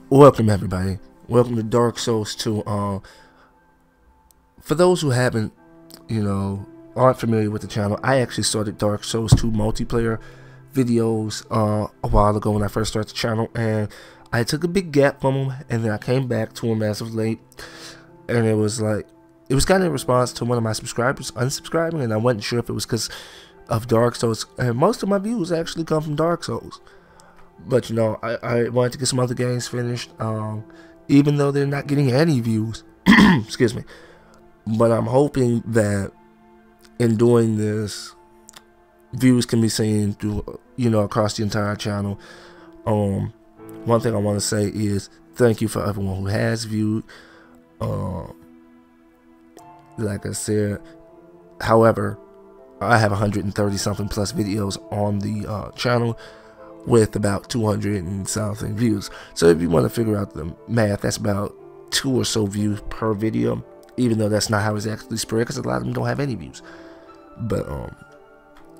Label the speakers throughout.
Speaker 1: Welcome everybody. Welcome to Dark Souls 2. For those who haven't, aren't familiar with the channel, I actually started Dark Souls 2 multiplayer videos a while ago when I first started the channel, and I took a big gap from them, and then I came back to them as of late, and it was kind of in response to one of my subscribers unsubscribing, and I wasn't sure if it was because of Dark Souls, and most of my views actually come from Dark Souls. But I wanted to get some other games finished, even though they're not getting any views. Excuse me. But I'm hoping that in doing this, views can be seen through, across the entire channel. One thing I want to say is thank you for everyone who has viewed. Like I said, however, I have 130 something plus videos on the channel, with about 200 and something views. So if you want to figure out the math, that's about 2 or so views per video, even though that's not how it's actually spread, because a lot of them don't have any views. But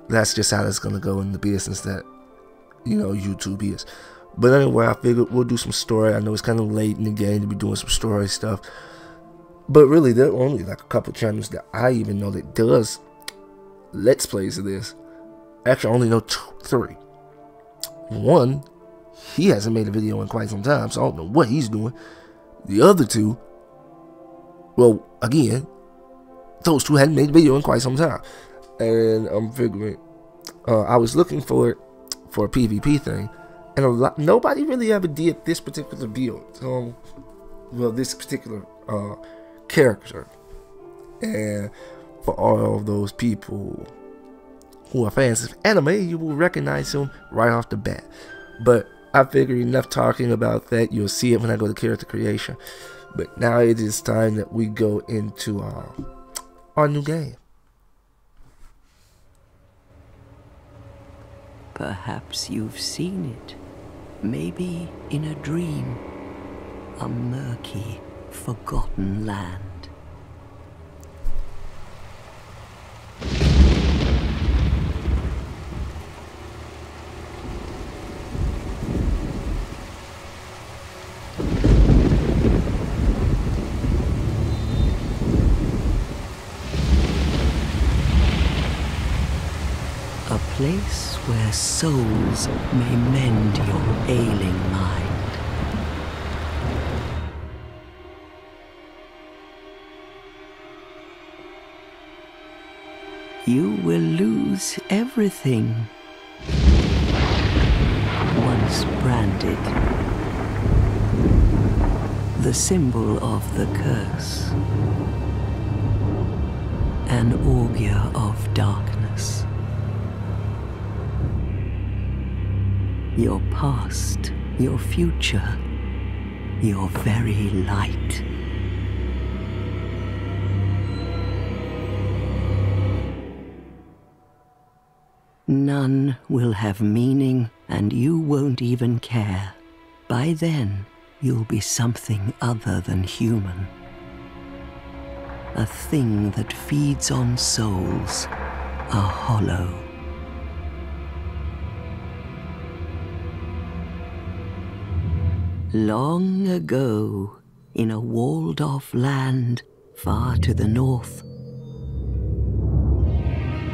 Speaker 1: that's just how it's gonna go in the business that YouTube is. But anyway, I figured we'll do some story. I know it's kind of late in the game to be doing some story stuff, but really there are only like a couple channels that I even know that does let's plays of this. Actually, I only know 3. One, he hasn't made a video in quite some time, so I don't know what he's doing. The other 2, well, again, those 2 hadn't made a video in quite some time. And I'm figuring, I was looking for it for a PvP thing, and nobody really ever did this particular build. Well, this particular character. And for all of those people who are fans of anime, you will recognize him right off the bat. But I figured enough talking about that. You'll see it when I go to character creation. But now it is time that we go into our new game.
Speaker 2: Perhaps you've seen it. Maybe in a dream. A murky, forgotten land. A place where souls may mend your ailing mind. You will lose everything once branded. The symbol of the curse. An augur of darkness. Your past, your future, your very light. None will have meaning, and you won't even care. By then, you'll be something other than human. A thing that feeds on souls, a hollow. Long ago, in a walled-off land far to the north,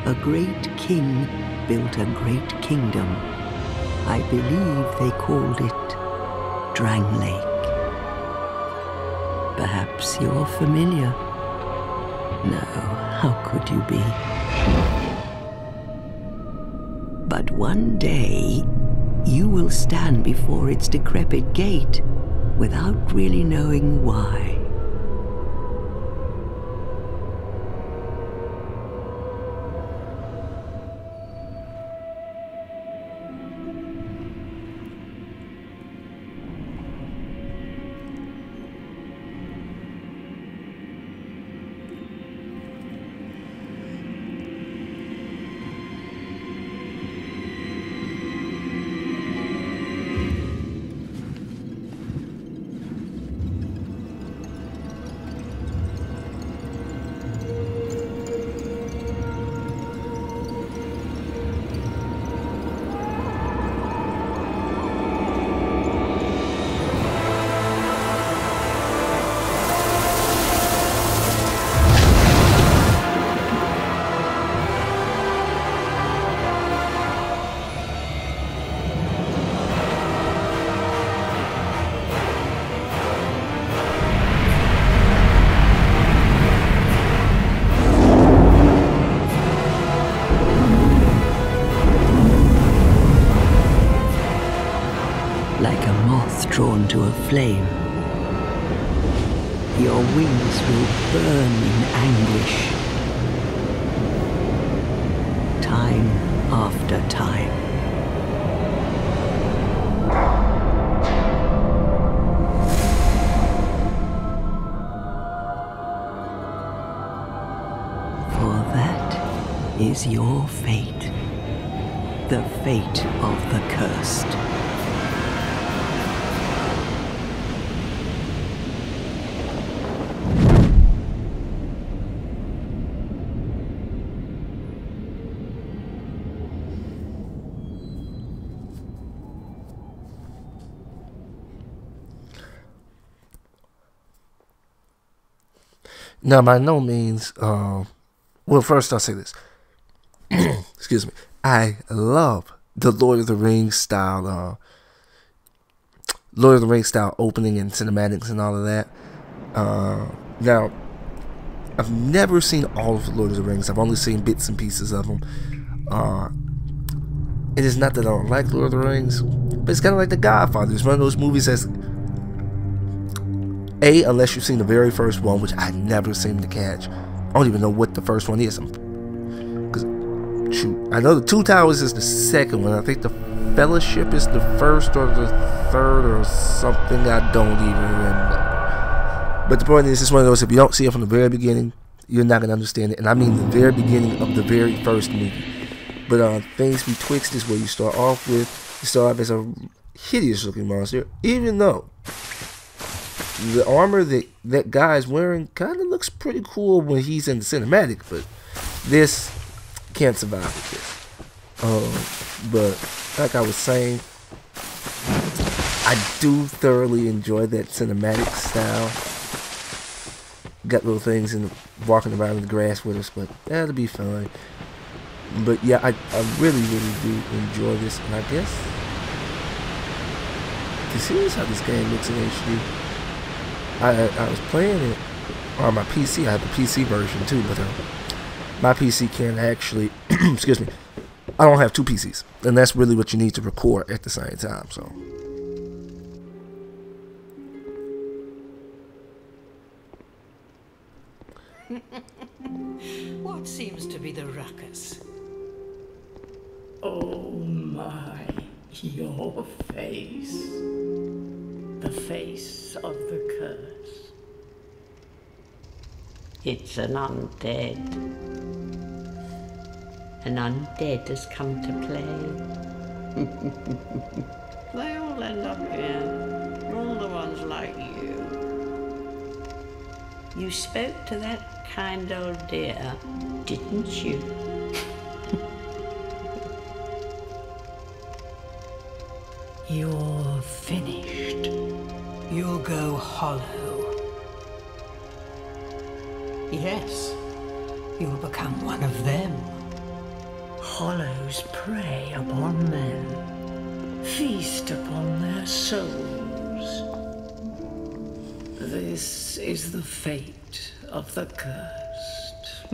Speaker 2: a great king built a great kingdom. I believe they called it Drang Lake. Perhaps you're familiar. No, how could you be? But one day, you will stand before its decrepit gate without really knowing why. drawn to a flame. Your wings will burn in anguish. Time after time. For that is your fate. The fate of the cursed.
Speaker 1: Now, by no means, well, first I'll say this. Excuse me. I love the Lord of the Rings style, opening and cinematics and all of that. Now, I've never seen all of the Lord of the Rings. I've only seen bits and pieces of them. It is not that I don't like Lord of the Rings, but it's kind of like The Godfather. It's one of those movies that's, unless you've seen the very first one, which I never seem to catch. I don't even know what the first one is. Shoot, I know the Two Towers is the second one. I think the Fellowship is the first or the third or something. I don't even remember. But the point is, it's one of those, if you don't see it from the very beginning, you're not going to understand it. And I mean the very beginning of the very first movie. But things betwixt is where you start off as a hideous looking monster, even though the armor that guy is wearing kind of looks pretty cool when he's in the cinematic, but this can't survive with this. But like I was saying, I do thoroughly enjoy that cinematic style. Got little things in walking around in the grass with us, but that'll be fun. But yeah, I really do enjoy this, and I guess you see how this game looks in HD. I was playing it on my PC. I have the PC version too, but my PC can't actually, excuse me, I don't have two PCs, and that's really what you need to record at the same time. So
Speaker 3: what seems to be the ruckus?
Speaker 4: Oh my, your face. The face of the curse. It's an undead. An undead has come to play. They all end up here. All the ones like you. You spoke to that kind old dear, didn't you?
Speaker 3: You're finished. You'll go hollow. Yes, you'll become one of them.
Speaker 4: Hollows prey upon men, feast upon their souls. This is the fate of the cursed.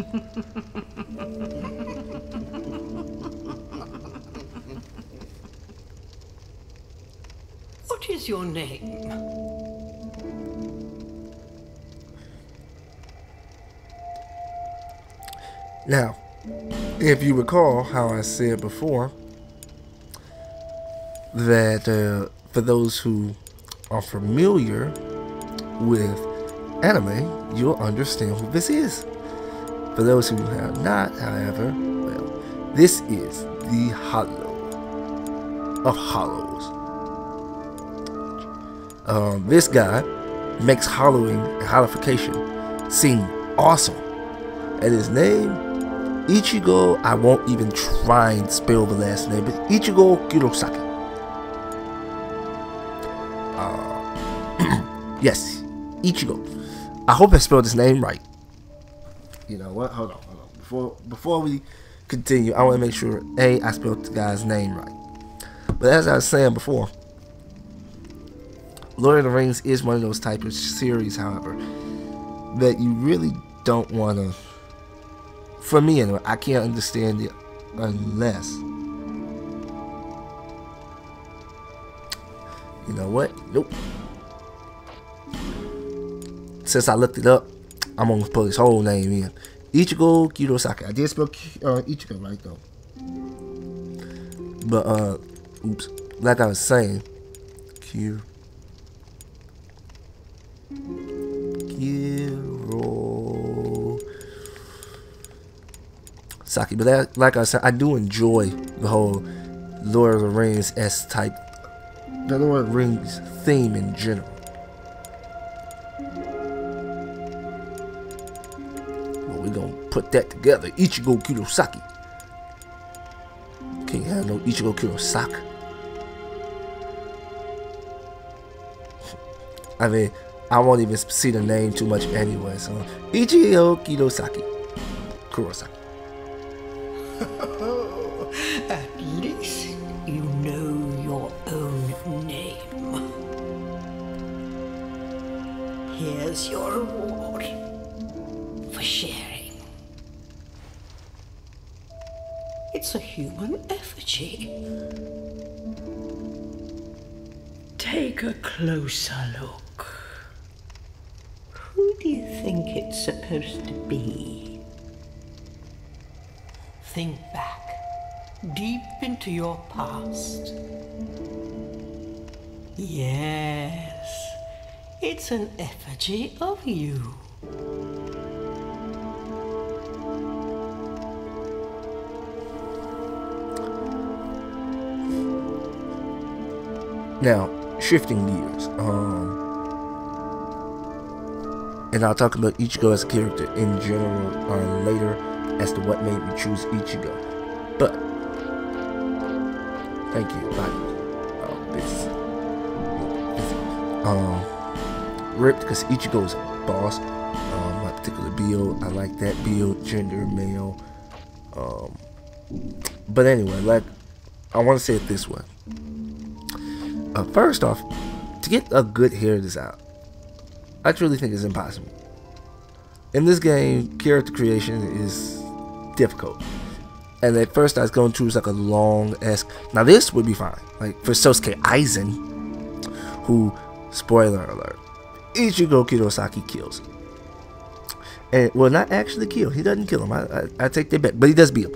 Speaker 3: What is your name?
Speaker 1: now, if you recall how I said before that for those who are familiar with anime, you'll understand who this is. For those who have not, however, well, this is the Hollow of Hollows. This guy makes hollowing and hollification seem awesome. And his name, Ichigo, I won't even try and spell the last name, but Ichigo Kurosaki. Yes, Ichigo. I hope I spelled his name right. You know what? Hold on. Before we continue, I want to make sure I spelled the guy's name right. But as I was saying before, Lord of the Rings is one of those type of series, however, that you really don't want to. For me, anyway, I can't understand it unless You know what? Nope. Since I looked it up, I'm gonna put his whole name in. Ichigo Kurosaki. I did spell Ichigo right though. But oops. Like I was saying, Kurosaki. But that, like I said, I do enjoy the whole Lord of the Rings type, the Lord of the Rings theme in general. Well, we're gonna put that together. Ichigo Kurosaki. Can't have no Ichigo Kurosaki. I mean, I won't even see the name too much anyway. So Ichigo Kurosaki.
Speaker 3: At least you know your own name. Here's your reward for sharing. It's a human effigy. Take a closer look.
Speaker 4: Who do you think it's supposed to be?
Speaker 3: Think back, deep into your past. Yes, it's an effigy of you.
Speaker 1: Now, shifting gears, and I'll talk about Ichigo as a character in general later as to what made me choose Ichigo. But thank you, buddy. Ripped because Ichigo is a boss. My particular build, I like that build, gender male. But anyway, like I want to say it this way. First off, to get a good hair design, I truly think it's impossible. In this game, character creation is difficult. And at first I was going to choose like a long-esque. Now this would be fine. Like for Sosuke Aizen, who, spoiler alert, Ichigo Kurosaki kills. And, well, not actually kill. He doesn't kill him. I take that back. But he does beat him.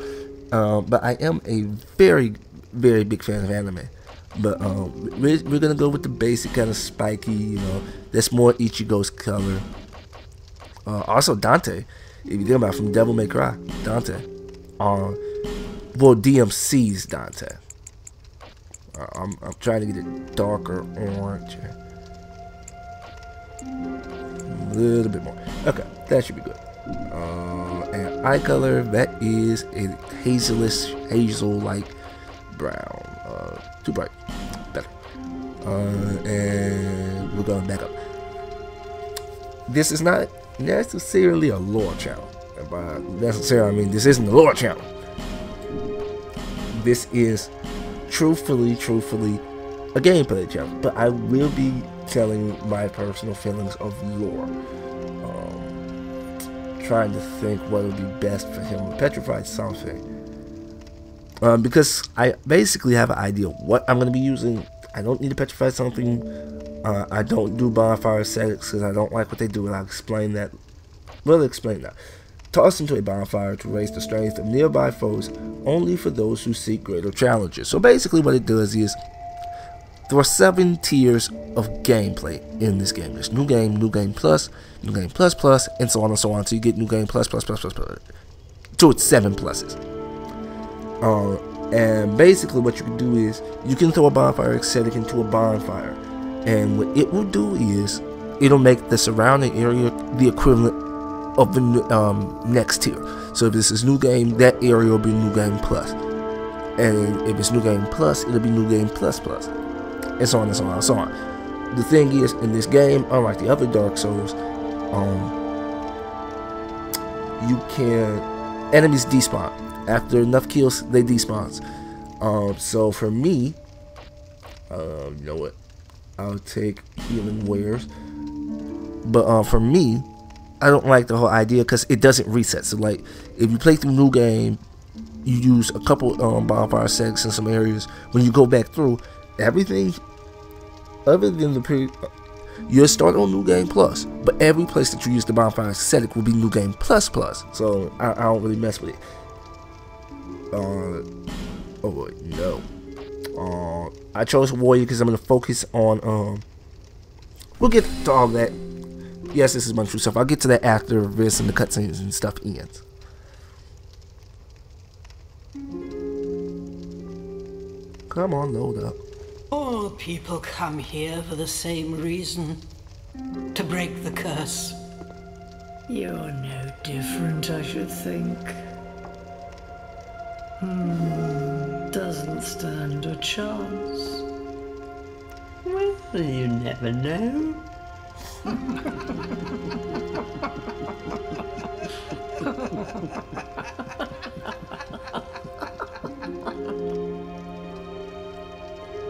Speaker 1: But I am a very, very big fan of anime. But we're gonna go with the basic kind of spiky, you know, that's more Ichigo's color. Also Dante, if you think about it, from Devil May Cry, Dante. Well, DMC's Dante. I'm trying to get it darker orange. A little bit more. Okay, that should be good. And eye color, that is a hazel-like brown. Too bright. Better. And we're going back up. This is not necessarily a lore channel. And by necessarily, I mean this isn't a lore channel. This is truthfully a gameplay channel. But I will be telling my personal feelings of lore. Trying to think what would be best for him. Petrified something. Because I basically have an idea of what I'm going to be using. I don't need to petrify something. I don't do bonfire settings because I don't like what they do, and I'll explain that. Well, explain that. Toss into a bonfire to raise the strength of nearby foes only for those who seek greater challenges. So basically what it does is there are 7 tiers of gameplay in this game. There's new game plus, new game plus, and so on and so on. So you get new game plus. So it's 7 pluses. And basically what you can do is you can throw a bonfire aesthetic into a bonfire, and what it will do is it'll make the surrounding area the equivalent of the next tier. So if this is new game, that area will be new game plus, and if it's new game plus, it'll be new game plus, and so on and so on and so on. The thing is, in this game, unlike the other Dark Souls, you can enemies despawn. After enough kills, they despawns. So for me, you know what? I'll take healing wares. But for me, I don't like the whole idea because it doesn't reset. So like, if you play through new game, you use a couple bonfire settings in some areas. When you go back through, everything other than the period, you'll start on New Game Plus, but every place that you use the bonfire aesthetic will be New Game Plus Plus. So I don't really mess with it. Oh wait, no. I chose Warrior because I'm gonna focus on. We'll get to all that. Yes, this is my true self. I'll get to that after this and the cutscenes and stuff ends. Come on, load up.
Speaker 3: All people come here for the same reason. To break the curse.
Speaker 5: You're no different, I should think. Doesn't stand a chance.
Speaker 4: Well, you never know.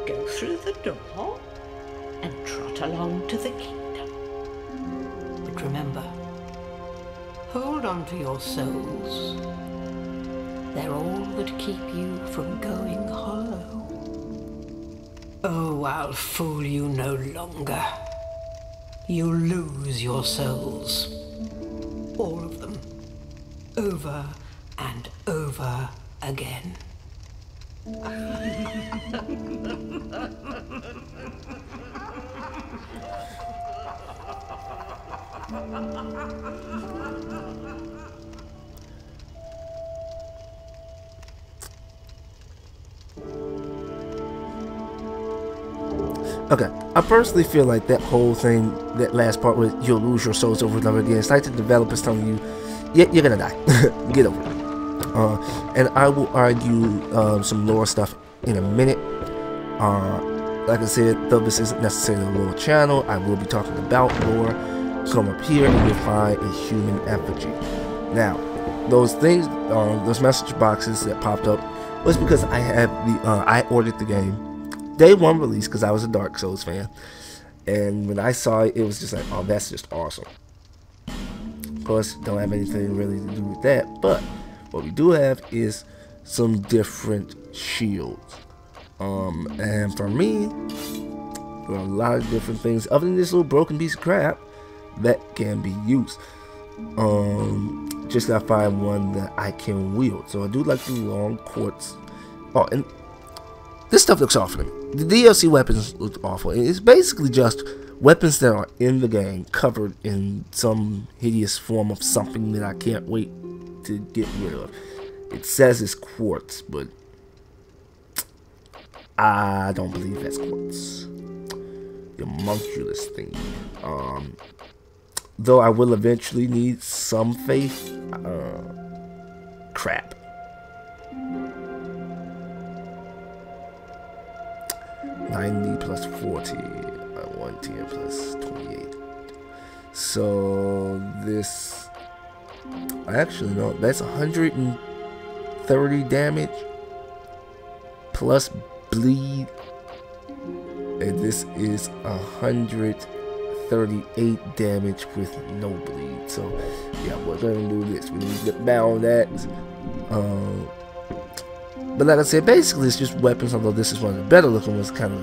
Speaker 4: Go through the door and trot along to the kingdom.
Speaker 3: But remember, hold on to your souls. They're all that keep you from going hollow. Oh, I'll fool you no longer. You'll lose your souls. All of them. Over and over again.
Speaker 1: Okay, I personally feel like that whole thing, that last part where you'll lose your souls over and over again, it's like the developers telling you, yeah, you're gonna die. Get over it. And I will argue some lore stuff in a minute. Like I said, though this isn't necessarily a lore channel, I will be talking about lore. Come up here and you'll find a human effigy. Now, those things, those message boxes that popped up was because I had I ordered the game Day 1 release because I was a Dark Souls fan, and when I saw it, it was just like, oh, that's just awesome. Of course, don't have anything really to do with that, but what we do have is some different shields. And for me, there are a lot of different things other than this little broken piece of crap that can be used. Just gotta find one that I can wield. So I do like the long quartz. Oh, and this stuff looks awful to me. The DLC weapons look awful. It's basically just weapons that are in the game covered in some hideous form of something that I can't wait to get rid of. It says it's quartz, but I don't believe that's quartz. The homunculus thing. Though I will eventually need some faith. Crap. 90 plus 40, 110 plus 28. So this, actually no, that's 130 damage plus bleed, and this is 138 damage with no bleed. So yeah, we're gonna do this. We need to get down that. But like I said, basically it's just weapons, although this is one of the better looking ones. Kind of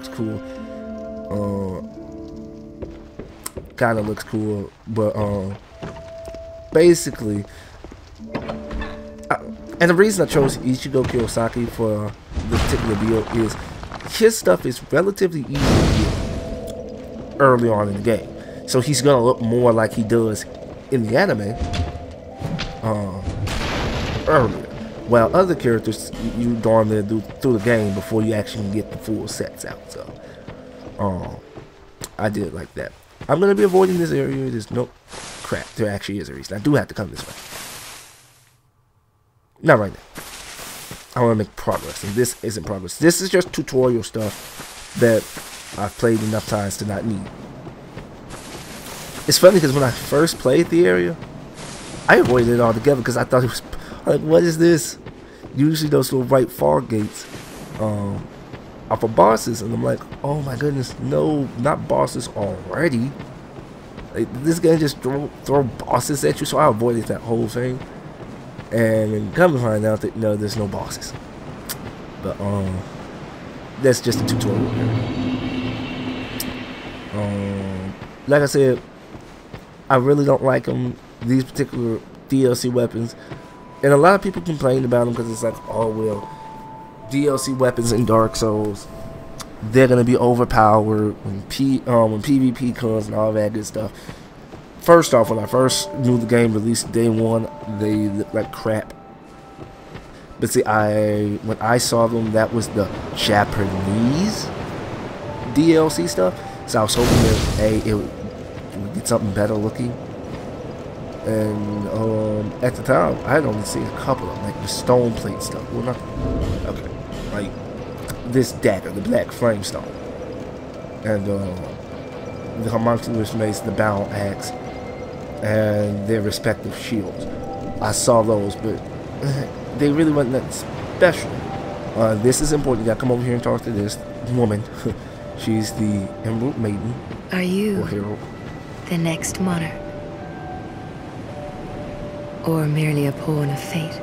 Speaker 1: looks cool. But basically, and the reason I chose Ichigo Kurosaki for this particular build is his stuff is relatively easy to get early on in the game. So he's gonna look more like he does in the anime earlier. While other characters, you darn near do through the game before you actually get the full sets out. So, I did like that. I'm gonna be avoiding this area. There's no crap. There actually is a reason. I do have to come this way. Not right now. I want to make progress, and this isn't progress. This is just tutorial stuff that I've played enough times to not need. It's funny because when I first played the area, I avoided it altogether because I thought it was like, what is this? Usually those little white fog gates are for bosses, and I'm like, oh my goodness, no, not bosses already. Like, this game just throw bosses at you, so I avoided that whole thing. And come to find out that no, there's no bosses. But that's just a tutorial area. Like I said, I really don't like them, these particular DLC weapons. And a lot of people complain about them because it's like, oh well, DLC weapons in Dark Souls, they're gonna be overpowered when PvP comes and all that good stuff. First off, when I first knew the game released day one, they looked like crap. But see, when I saw them, that was the Japanese DLC stuff. So I was hoping that it would get something better looking. And at the time, I had only seen a couple of them, like the stone plate stuff. Well, not okay, like this dagger, the black flamestone, and the homunculus mace, the battle axe, and their respective shields. I saw those, but they really wasn't that special. This is important. You gotta come over here and talk to this woman. She's the Emerald Maiden.
Speaker 6: Are you
Speaker 1: or Herald.
Speaker 6: the next monarch? Or merely a pawn of fate?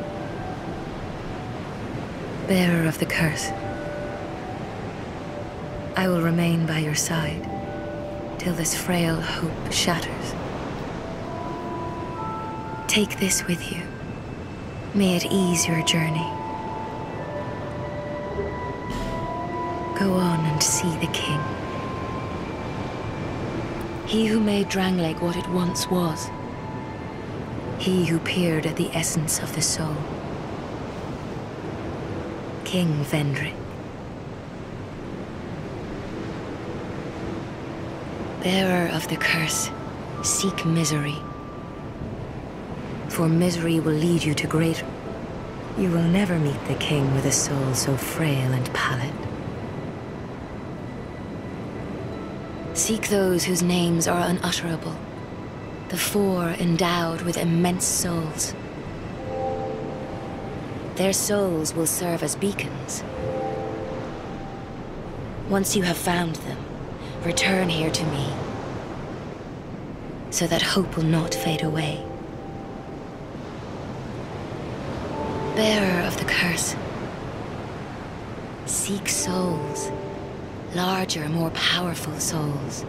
Speaker 6: Bearer of the curse, I will remain by your side till this frail hope shatters. Take this with you. May it ease your journey. Go on and see the king. He who made Drangleic what it once was. He who peered at the essence of the soul. King Vendrick. Bearer of the curse, seek misery. For misery will lead you to greater. You will never meet the king with a soul so frail and pallid. Seek those whose names are unutterable. The four endowed with immense souls. Their souls will serve as beacons. Once you have found them, return here to me, so that hope will not fade away. Bearer of the curse, seek souls, larger, more powerful souls.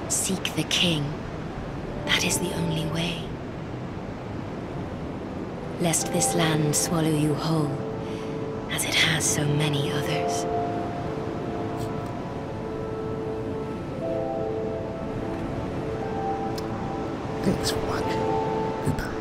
Speaker 6: Seek the king. That is the only way. Lest this land swallow you whole, as it has so many others.
Speaker 1: Thanks for watching. Goodbye.